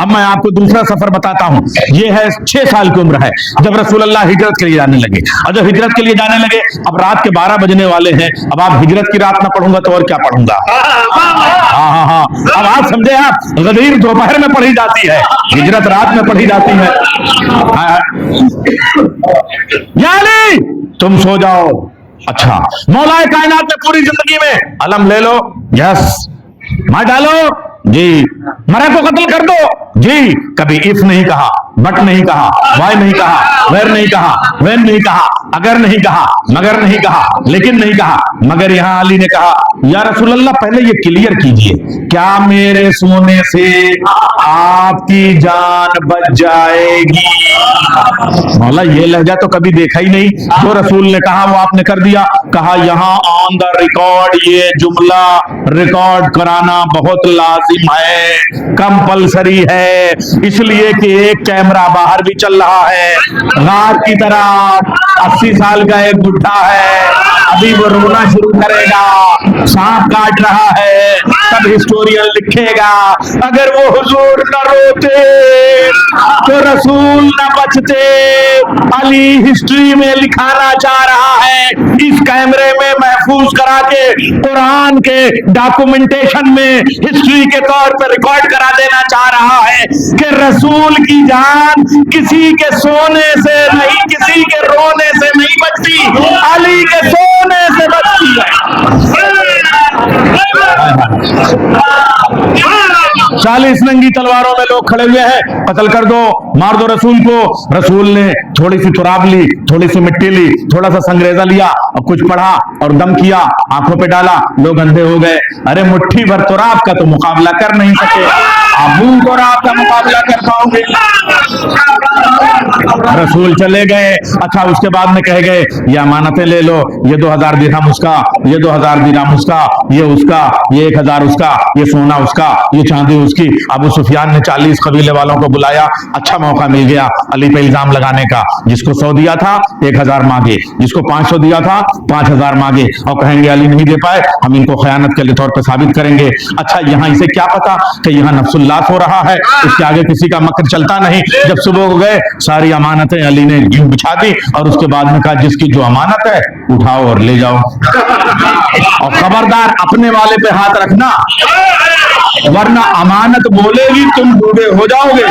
अब मैं आपको दूसरा सफर बताता हूं। ये है 6 साल की उम्र है जब रसूलुल्लाह हिजरत के लिए जाने लगे। और जब हिजरत के लिए जाने लगे, अब रात के 12 बजने वाले हैं। अब आप हिजरत की रात ना पढ़ूंगा तो और क्या पढ़ूंगा। हाँ, अब आप समझे, आप गदीर दोपहर में पढ़ी जाती है, हिजरत रात में पढ़ी जाती है। यानी तुम सो जाओ। अच्छा, मौलाए कायनात ने पूरी जिंदगी में अलम ले लो, यस, मार डालो जी, मरा को कत्ल कर दो जी, कभी इफ नहीं कहा, बट नहीं कहा, वाई नहीं कहा, वेर नहीं कहा, वेन नहीं कहा, अगर नहीं कहा, मगर नहीं कहा, लेकिन नहीं कहा। मगर यहां अली ने कहा, या रसूलल्लाह पहले ये क्लियर कीजिए, क्या मेरे सोने से आपकी जान बच जाएगी? मौला ये लहजा तो कभी देखा ही नहीं। जो रसूल ने कहा वो आपने कर दिया। कहा यहां ऑन द रिकॉर्ड ये जुमला रिकॉर्ड कराना बहुत लाजिम है, कंपलसरी है, इसलिए कि एक कैमरा बाहर भी चल रहा है। गार की तरह 80 साल का एक बुढ़ा है, अभी वो रोना शुरू करेगा, सांप काट रहा है, तब हिस्टोरियन लिखेगा अगर वो हुजूर न रोते तो रसूल न बचते। अली हिस्ट्री में लिखाना चाह रहा है, इस कैमरे में महफूज करा के कुरान के डॉक्यूमेंटेशन में हिस्ट्री के तौर पर रिकॉर्ड करा देना चाह रहा है कि रसूल की जान किसी के सोने से नहीं, किसी के रोने से नहीं बचती, अली के सोने से बचती है। 40 नंगी तलवारों में लोग खड़े हुए हैं, कत्ल कर दो, मार दो रसूल को। रसूल ने थोड़ी सी तुराब ली, थोड़ी सी मिट्टी ली, थोड़ा सा संगरेजा लिया और कुछ पढ़ा और दम किया, आंखों पे डाला, लोग अंधे हो गए। अरे मुट्ठी भर तुराब का तो मुकाबला कर नहीं सके, आप मुंह तुराब का मुकाबला कर पाओगे? रसूल चले गए। अच्छा, उसके बाद में कह गए ये अमानतें ले लो, ये 2000 दिरहम उसका, ये 2000 दिरहम उसका, ये उसका, ये 1000 उसका, ये सोना उसका, ये चांदी उसकी। अबू सुफियान ने 40 कबीले वालों को बुलाया। अच्छा मौका मिल गया अली पे इल्जाम लगाने का। जिसको 100 दिया था 1000 मांगे, जिसको 500 दिया था 5000 मांगे, और कहेंगे अली नहीं दे पाए, हम इनको खयानत के तौर पर साबित करेंगे। अच्छा, यहां इसे क्या पता कि यहां नफ्सुल्लाह हो रहा है, इसके आगे किसी का मक्र चलता नहीं। जब सुबह हो गए, सारी अमानतें अली ने यूं बिछा दी और उसके बाद में कहा जिसकी जो अमानत है उठाओ और ले जाओ, और खबरदार अपने वाले पे हाथ रखना, वरना अमानत बोलेगी तुम डूबे हो जाओगे।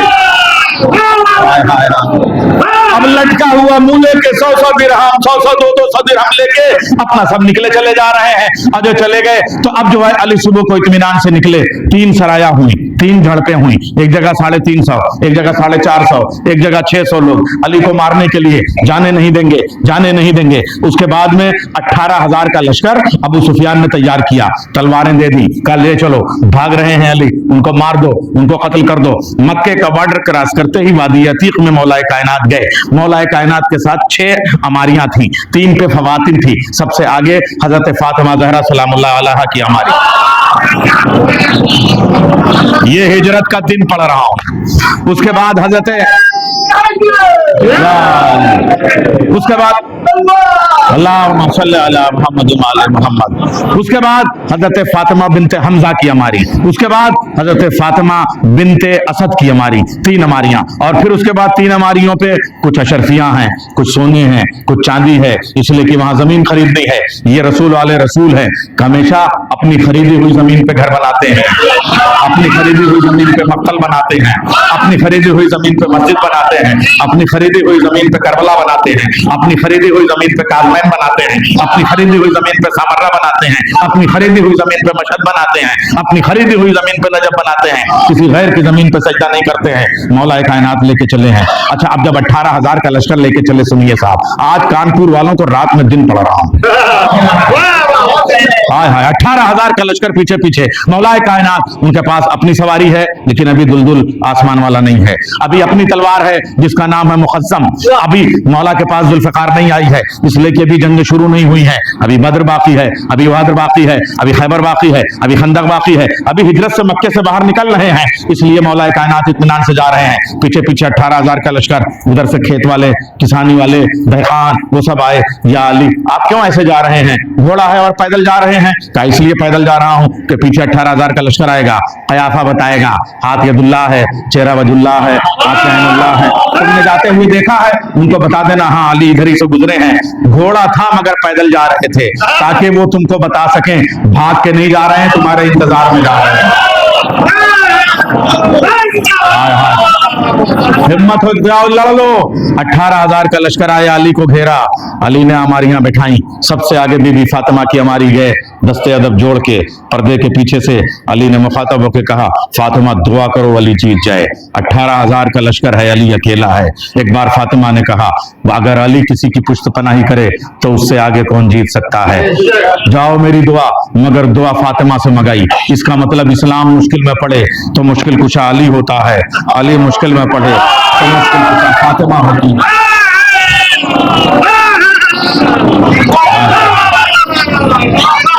अब लटका हुआ मुंह लेके 100 दिरहम, 100 200 दिरहम लेके अपना सब निकले चले जा रहे हैं। और जो चले गए तो अब जो है अली सुबह को इत्मीनान से निकले। 3 सराया हुई, 3 झड़पें हुई, एक जगह 350, एक जगह 450, एक जगह 600 लोग अली को मारने के लिए जाने नहीं देंगे, जाने नहीं देंगे। उसके बाद में 18,000 का लश्कर अबू सुफियान ने तैयार किया, तलवारें दे दी, कहा ले चलो, भाग रहे हैं अली, उनको मार दो, उनको कत्ल कर दो। मक्के का बॉर्डर क्रॉस करते ही वादी अतीक में मौलाए कायनात गए। मौलाए कायनात के साथ 6 अमारियां थी, 3 पे फवातिन थी, सबसे आगे हजरत फातिमा ज़हरा सलामुल्लाह अलैहा की अमारी। ये हिजरत का दिन पढ़ रहा हूं। उसके बाद अल्लाहुम्मा सल्ली अला मुहम्मद व आले मुहम्मद। उसके बाद हजरत फातिमा बिनते हमजा की अमारी, उसके बाद हजरत फातिमा बिनते असद की अमारी, 3 अमारियां। और फिर उसके बाद 3 अमारियों पे कुछ अशरफियां हैं, कुछ सोने हैं, कुछ चांदी है, इसलिए कि वहां जमीन खरीदनी है। ये रसूल वाले रसूल हैं, हमेशा अपनी खरीदी हुई जमीन पे घर बनाते हैं, अपनी खरीदी हुई जमीन पे मक्तल बनाते हैं, अपनी खरीदी हुई जमीन पे मस्जिद बनाते हैं, अपनी खरीदी हुई जमीन पे करबला बनाते हैं, अपनी खरीदी हुई जमीन पे काज़मैन बनाते हैं, अपनी खरीदी हुई जमीन पे सामर्रा बनाते हैं, अपनी खरीदी हुई जमीन पे मशहद बनाते हैं, अपनी खरीदी हुई जमीन पे नजब बनाते हैं, किसी गैर की जमीन पे सजदा नहीं करते हैं। मौलाए कायनात लेके चले हैं। अच्छा, अब जब 18,000 का लश्कर लेके चले, सुनिए साहब, आज कानपुर वालों को रात में दिन पढ़ रहा हूं। हाय हाय, 18,000 का लश्कर पीछे पीछे। मौलाए कायनात उनके पास अपनी सवारी है, लेकिन अभी दुलदुल आसमान वाला नहीं है। अभी अपनी तलवार है जिसका नाम है मुखज्जम। अभी मौला के पास जुल्फकार नहीं आई है, इसलिए कि अभी जंग शुरू नहीं हुई है। अभी बद्र बाकी है, अभी वादर बाकी है, अभी खैबर बाकी है, अभी खंदक बाकी है, अभी हिजरत से मक्के से बाहर निकल रहे हैं, इसलिए मौलाए कायनात इत्मीनान से जा रहे हैं। पीछे पीछे 18,000 का लश्कर, उधर से खेत वाले, किसानी वाले, दहकान, वो सब आए। या अली, आप क्यों ऐसे जा रहे हैं? घोड़ा है और पैदल पैदल जा रहे हैं? कहा इसलिए पैदल जा रहा हूं कि पीछे 18,000 का लश्कर आएगा। कयाफा बताएगा, हाथ यदुल्लाह है, चेहरा वजुल्लाह है, हाथ अहनुल्लाह है। तुमने जाते हुए देखा है, उनको बता देना हाँ अली इधर ही से गुजरे हैं। घोड़ा था मगर पैदल जा रहे थे, ताकि वो तुमको बता सकें भाग के नहीं जा रहे हैं, तुम्हारे इंतजार में जा रहे हैं। हिम्मत हो जाओ, लड़ लो। 18,000 का लश्कर आया, अली को घेरा। अली ने हमारियां बैठाई, सबसे आगे बीबी फातिमा की हमारी गए, दस्ते अदब जोड़ के पर्दे के पीछे से अली ने मुखातब होकर कहा, फातिमा दुआ करो अली जीत जाए। 18,000 का लश्कर है, अली अकेला है। एक बार फातिमा ने कहा, अगर अली किसी की पुश्त पनाही करे तो उससे आगे कौन जीत सकता है? जाओ मेरी दुआ, मगर दुआ फातिमा से मंगाई। इसका मतलब इस्लाम मुश्किल में पड़े तो मुश्किल कुशा अली होता है, अली मुश्किल में पड़े तो मुश्किल कुशा फातिमा होती है।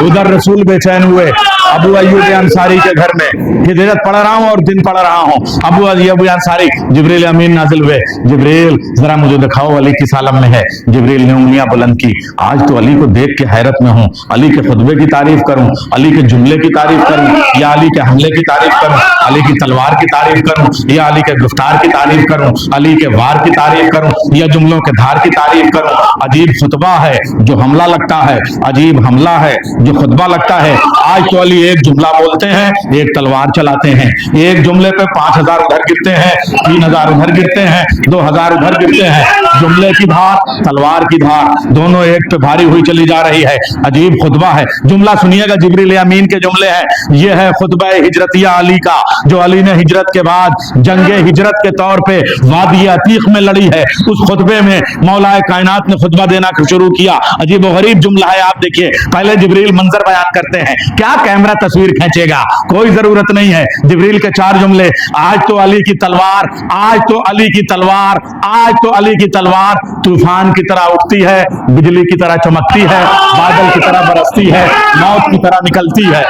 उधर रसूल बेचैन हुए अबू अय्यूब अंसारी के घर में। हिजरत पढ़ रहा हूं और दिन पढ़ रहा हूं। अबू अय्यूब अंसारी, जिब्रील अमीन नाजिल हुए। जिब्रील जरा मुझे दिखाओ अली किस आलम में है। जिब्रील ने उंगलियां बुलंद की। आज तो अली को देख के हैरत में हूं। अली के खुतबे की तारीफ करूं, अली के जुमले की तारीफ करूं, या अली के हमले की तारीफ करूं, अली की तलवार की तारीफ करूं, या अली के गिरफ्तार की तारीफ करूं, अली के वार की तारीफ करूं, या जुमलों के धार की तारीफ करूं। अजीब खुतबा है जो हमला लगता है, अजीब हमला है जो खुतबा लगता है। आज तो अली एक जुमला बोलते हैं, एक तलवार चलाते हैं। एक जुमले पे 5,000 उधर गिरते हैं, 3,000 उधर गिरते हैं, 2,000 उधर गिरते हैं। जुमले की धार, तलवार की धार, दोनों एक पे भारी हुई चली जा रही है। अजीब खुतबा है। जुमला सुनिएगा, जिब्रील अमीन के जुमले हैं। ये है खुतबा हिजरतिया अली का, जो अली ने हिजरत के बाद जंगे हिजरत के तौर पे वादी अतीक में लड़ी है। उस खुतबे में मौलाए कायनात ने खुतबा देना शुरू किया। अजीब व गरीब जुमला है। आप देखिए, पहले जिब्रील मंजर बयान करते हैं। क्या कैमरा तस्वीर खींचेगा, कोई जरूरत नहीं है। जिब्रील के 4 जुमले, आज तो अली की तलवार, आज तो अली की तलवार, आज तो अली की तलवार तूफान की तरह उठती है, बिजली की तरह चमकती है, बादल की तरह बरसती है, मौत की तरह निकलती है।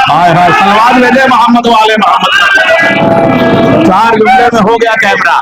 हाय हाय, सलवात भेजे मोहम्मद वाले मोहम्मद। 4 जुमले में हो गया कैमरा।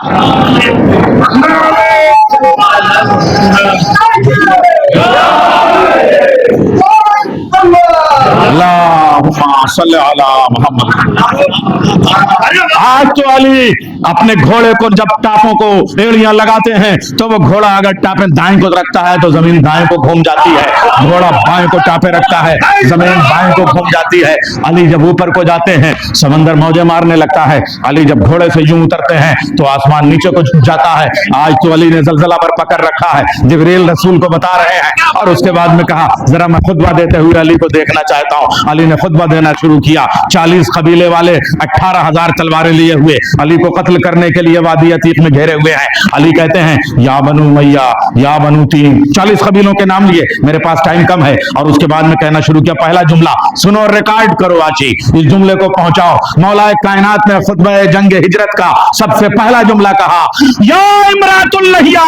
आज तो अली अपने घोड़े को जब टापों को एड़ियां लगाते हैं तो वो घोड़ा अगर टापे दाएं को रखता है तो जमीन दाएं को घूम जाती है, घोड़ा बाएं को टापे रखता है जमीन बाएं को घूम जाती है। अली जब ऊपर को जाते हैं समंदर मौजे मारने लगता है, अली जब घोड़े से यूं उतरते हैं तो आसमान नीचे को झुक जाता है। आज तो अली ने जलजला पर पकड़ रखा है। जिब्रील रसूल को बता रहे हैं और उसके बाद में कहा, जरा मैं खुतबा देते हुए अली को देखना चाहता हूं। अली ने खुतबा देना शुरू किया। 40 कबीले वाले 18,000 तलवारें लिए हुए अली को कत्ल करने के लिए वादी अतीक में घेरे हुए हैं। अली कहते हैं, या बनु मैया, या बनु तीन, 40 कबीलों के नाम लिए। मेरे पास टाइम कम है। और उसके बाद में कहना शुरू किया, पहला जुमला सुनो, रिकॉर्ड करो आची, इस जुमले को पहुंचाओ। मौलाए कायनात ने खुतबा जंग हिजरत का सबसे पहला जुमला कहा, या इमरातुल लहिया,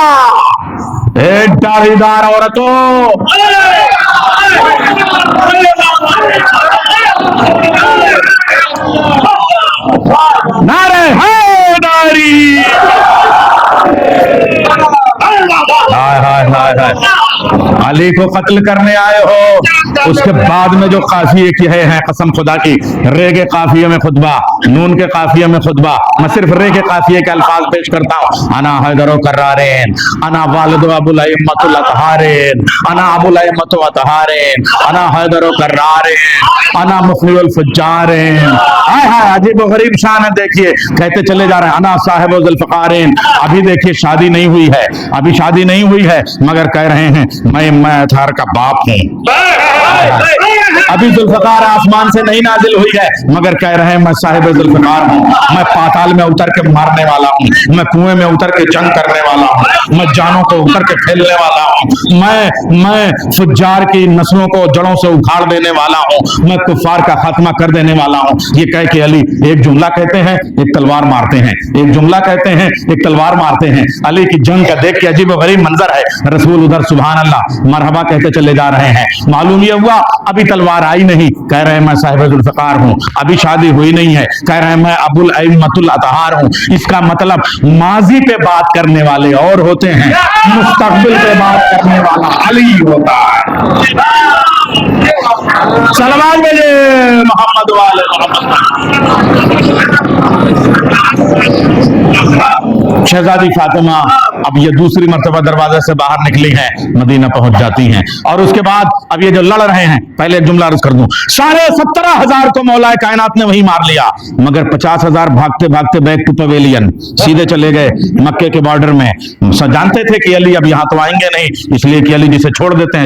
ए दाढ़ीदार औरतों, नारे हैदरी। हाय हाय हाय हाय, अली को कत्ल करने आए हो। उसके बाद में जो काफिये किए हैं, कसम खुदा की, रे के काफिये में खुतबा, नून के काफिये में खुतबा। मैं सिर्फ रे के काफिये के अल्फाज पेश करता हूं। अना हैदरो कर्रारेन, अना वालिदु अबुल अइम्मतुल अतहारेन, अना अबुल अइम्मतु अतहारेन, अना हैदरो कर्रारेन, अना मुफ्लिउल फुज्जारेन। हाय हाय, अजीब व गरीब शान है। देखिए, कहते चले जा रहे हैं, अना साहिबु ज़ुल्फ़िक़ारैन। अभी देखिए, शादी नहीं हुई है, अभी शादी नहीं हुई है, मगर कह रहे हैं मैं अतहार का बाप हूं। अभी जुल्फ़िकार आसमान से नहीं नाजिल हुई है, मगर कह रहे हैं मैं साहिब जुल्फ़िकार हूं। मैं पाताल में उतर के मारने वाला हूं, मैं कुएं में उतर के जंग करने वाला हूं, मैं जानों को उतर के फैलने वाला हूं, मैं फुज्जार की नस्लों को जड़ों से उखाड़ देने वाला हूं, मैं कुफार का खात्मा कर देने वाला हूं। ये कह के अली एक जुमला कहते हैं, एक तलवार मारते हैं, एक जुमला कहते हैं, एक तलवार मारते हैं। अली की जंग का देख के अजीब व गरीब मंजर है। रसूल उधर सुभान अल्लाह मरहबा कहते चले जा रहे हैं। मालूम यह हुआ अभी तलवार आई नहीं, कह रहे हैं मैं साहिब जुल्फ़िकार हूं। अभी शादी हुई नहीं है, कह रहे हैं मैं अबुल अइम्मतुल अतहार हूं। इसका मतलब माजी पे बात करने वाले और होते हैं, मुस्तकबिल पे बात करने वाला अली होता है। सलमान भेजे मोहम्मद वाले शहजादी फातिमा अब ये दूसरी मर्तबा दरवाजे से बाहर निकली है, मदीना पहुंच जाती हैं। और उसके बाद अब ये जो लड़ रहे हैं, पहले एक जुमला अर्ज कर दूं, 17,500 को मौलाए कायनात ने वहीं मार लिया, मगर 50,000 भागते भागते बैक टू पवेलियन सीधे चले गए मक्के के बॉर्डर में। जानते थे कि अली अब यहां तो आएंगे नहीं, इसलिए कि अली जिसे छोड़ देते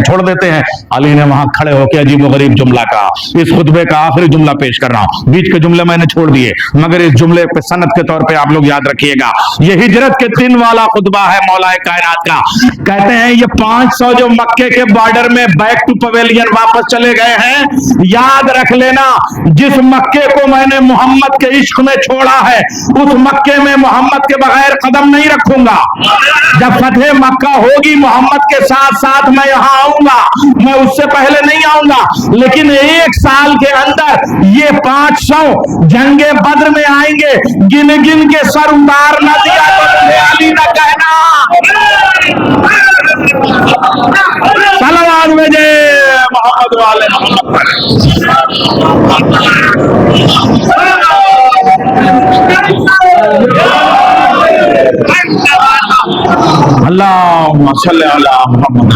हैं। अली ने वहां खड़े होकर अजीब व गरीब जुमला कहा। इस खुतबे का आखिरी जुमला पेश कर रहा हूं, बीच के जुमले मैंने छोड़ दिए, मगर इस जुमले पे सनद के तौर पे आप लोग याद रखिएगा। ये हिजरत के दिन वाला खुतबा है मौलाए कायनात का। कहते हैं ये 500 जो मक्के के बॉर्डर में बैक टू पवेलियन वापस चले गए हैं, याद रख लेना, जिस मक्के को मैंने मोहम्मद के इश्क में छोड़ा है, उस मक्के में मोहम्मद के बगैर कदम नहीं रखूंगा। जब फतेह मक्का होगी, मोहम्मद के साथ साथ मैं यहां आऊंगा, मैं उससे पहले नहीं आऊंगा, लेकिन 1 साल के अंदर ये 500 जंगे बद्र में आएंगे। गिन गिन के सर उतार न दिया तो मुझे अली न कहना। सलावत भेजे मोहम्मद वाले अल्लाहुम्मा सल्ली अला मुहम्मद।